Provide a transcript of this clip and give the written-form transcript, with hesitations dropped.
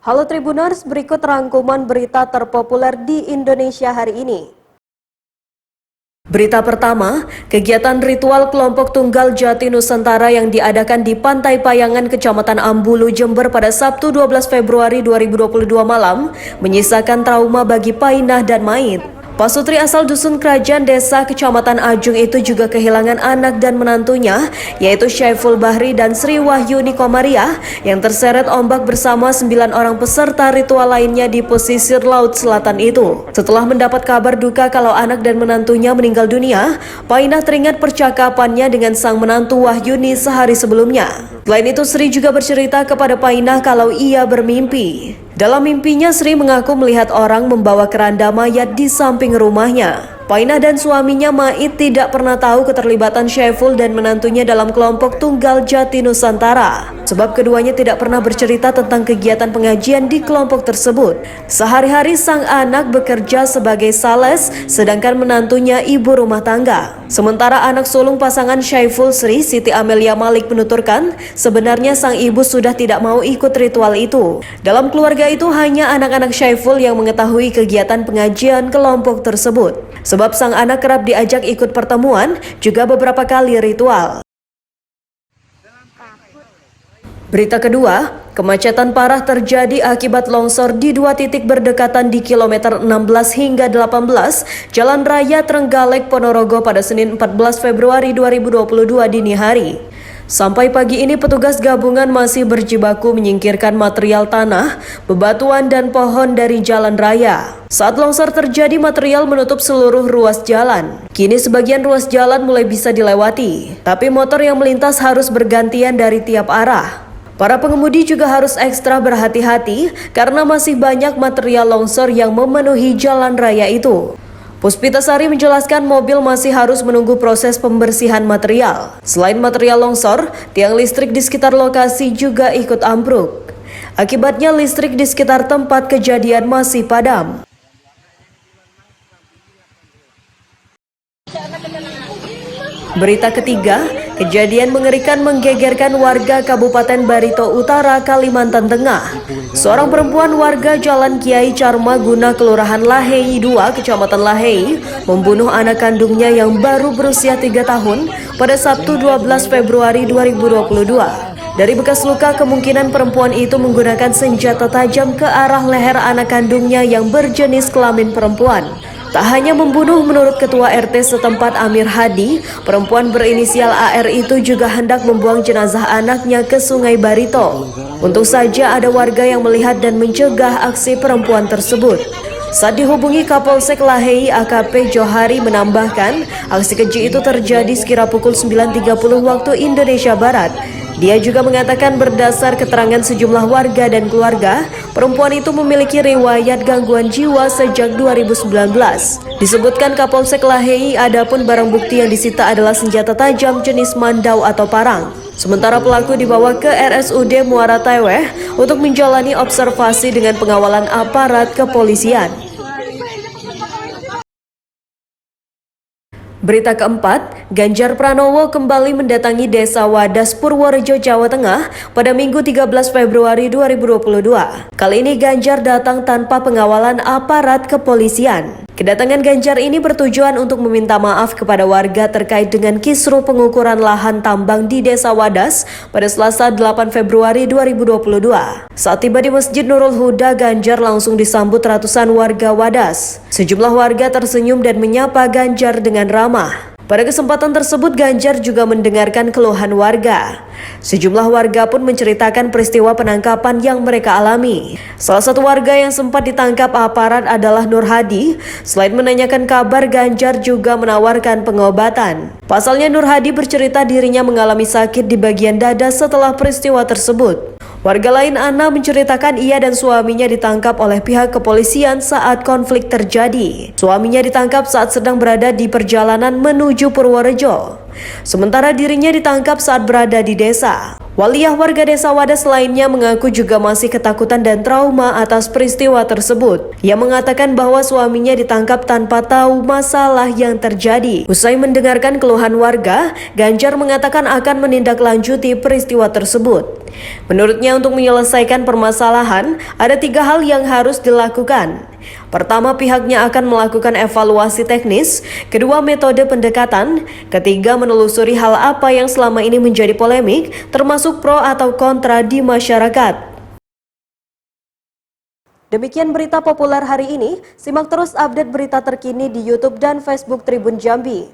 Halo Tribuners, berikut rangkuman berita terpopuler di Indonesia hari ini. Berita pertama, kegiatan ritual kelompok tunggal Jati Nusantara yang diadakan di Pantai Payangan, Kecamatan Ambulu, Jember pada Sabtu 12 Februari 2022 malam menyisakan trauma bagi Painah dan Mait. Pasutri asal dusun Kerajaan Desa Kecamatan Ajung itu juga kehilangan anak dan menantunya, yaitu Syaiful Bahri dan Sri Wahyuni Komariah yang terseret ombak bersama 9 orang peserta ritual lainnya di pesisir laut selatan itu. Setelah mendapat kabar duka kalau anak dan menantunya meninggal dunia, Painah teringat percakapannya dengan sang menantu Wahyuni sehari sebelumnya. Selain itu, Sri juga bercerita kepada Painah kalau ia bermimpi. Dalam mimpinya, Sri mengaku melihat orang membawa keranda mayat di samping rumahnya. Painah dan suaminya Mait tidak pernah tahu keterlibatan Syaiful dan menantunya dalam kelompok tunggal Jati Nusantara, sebab keduanya tidak pernah bercerita tentang kegiatan pengajian di kelompok tersebut. Sehari-hari sang anak bekerja sebagai sales, sedangkan menantunya ibu rumah tangga. Sementara anak sulung pasangan Syaiful, Sri Siti Amelia Malik, menuturkan sebenarnya sang ibu sudah tidak mau ikut ritual itu. Dalam keluarga itu hanya anak-anak Syaiful yang mengetahui kegiatan pengajian kelompok tersebut, sebab sang anak kerap diajak ikut pertemuan, juga beberapa kali ritual. Berita kedua, kemacetan parah terjadi akibat longsor di 2 titik berdekatan di kilometer 16 hingga 18 Jalan Raya Trenggalek Ponorogo pada Senin 14 Februari 2022 dini hari. Sampai pagi ini petugas gabungan masih berjibaku menyingkirkan material tanah, bebatuan dan pohon dari jalan raya. Saat longsor terjadi, material menutup seluruh ruas jalan. Kini sebagian ruas jalan mulai bisa dilewati, tapi motor yang melintas harus bergantian dari tiap arah. Para pengemudi juga harus ekstra berhati-hati karena masih banyak material longsor yang memenuhi jalan raya itu. Puspita Sari menjelaskan mobil masih harus menunggu proses pembersihan material. Selain material longsor, tiang listrik di sekitar lokasi juga ikut ambruk. Akibatnya listrik di sekitar tempat kejadian masih padam. Berita ketiga, kejadian mengerikan menggegerkan warga Kabupaten Barito Utara, Kalimantan Tengah. Seorang perempuan warga Jalan Kiai Charma Guna, Kelurahan Lahei 2, Kecamatan Lahei, membunuh anak kandungnya yang baru berusia 3 tahun pada Sabtu 12 Februari 2022. Dari bekas luka, kemungkinan perempuan itu menggunakan senjata tajam ke arah leher anak kandungnya yang berjenis kelamin perempuan. Tak hanya membunuh, menurut Ketua RT setempat Amir Hadi, perempuan berinisial AR itu juga hendak membuang jenazah anaknya ke Sungai Barito. Untung saja ada warga yang melihat dan mencegah aksi perempuan tersebut. Saat dihubungi Kapolsek Lahei, AKP Johari menambahkan, aksi keji itu terjadi sekira pukul 9.30 waktu Indonesia Barat. Dia juga mengatakan berdasar keterangan sejumlah warga dan keluarga, perempuan itu memiliki riwayat gangguan jiwa sejak 2019. Disebutkan Kapolsek Lahei, adapun barang bukti yang disita adalah senjata tajam jenis mandau atau parang. Sementara pelaku dibawa ke RSUD Muara Teweh untuk menjalani observasi dengan pengawalan aparat kepolisian. Berita keempat, Ganjar Pranowo kembali mendatangi Desa Wadas, Purworejo, Jawa Tengah pada Minggu 13 Februari 2022. Kali ini Ganjar datang tanpa pengawalan aparat kepolisian. Kedatangan Ganjar ini bertujuan untuk meminta maaf kepada warga terkait dengan kisruh pengukuran lahan tambang di Desa Wadas pada Selasa 8 Februari 2022. Saat tiba di Masjid Nurul Huda, Ganjar langsung disambut ratusan warga Wadas. Sejumlah warga tersenyum dan menyapa Ganjar dengan ramah. Pada kesempatan tersebut, Ganjar juga mendengarkan keluhan warga. Sejumlah warga pun menceritakan peristiwa penangkapan yang mereka alami. Salah satu warga yang sempat ditangkap aparat adalah Nur Hadi. Selain menanyakan kabar, Ganjar juga menawarkan pengobatan. Pasalnya Nur Hadi bercerita dirinya mengalami sakit di bagian dada setelah peristiwa tersebut. Warga lain, Ana, menceritakan ia dan suaminya ditangkap oleh pihak kepolisian saat konflik terjadi. Suaminya ditangkap saat sedang berada di perjalanan menuju Purworejo. Sementara dirinya ditangkap saat berada di desa. Waliyah warga desa Wadas lainnya mengaku juga masih ketakutan dan trauma atas peristiwa tersebut. Ia mengatakan bahwa suaminya ditangkap tanpa tahu masalah yang terjadi. Usai mendengarkan keluhan warga, Ganjar mengatakan akan menindaklanjuti peristiwa tersebut. Menurutnya untuk menyelesaikan permasalahan, ada 3 hal yang harus dilakukan. Pertama, pihaknya akan melakukan evaluasi teknis, kedua metode pendekatan, ketiga menelusuri hal apa yang selama ini menjadi polemik, termasuk pro atau kontra di masyarakat. Demikian berita populer hari ini, simak terus update berita terkini di YouTube dan Facebook Tribun Jambi.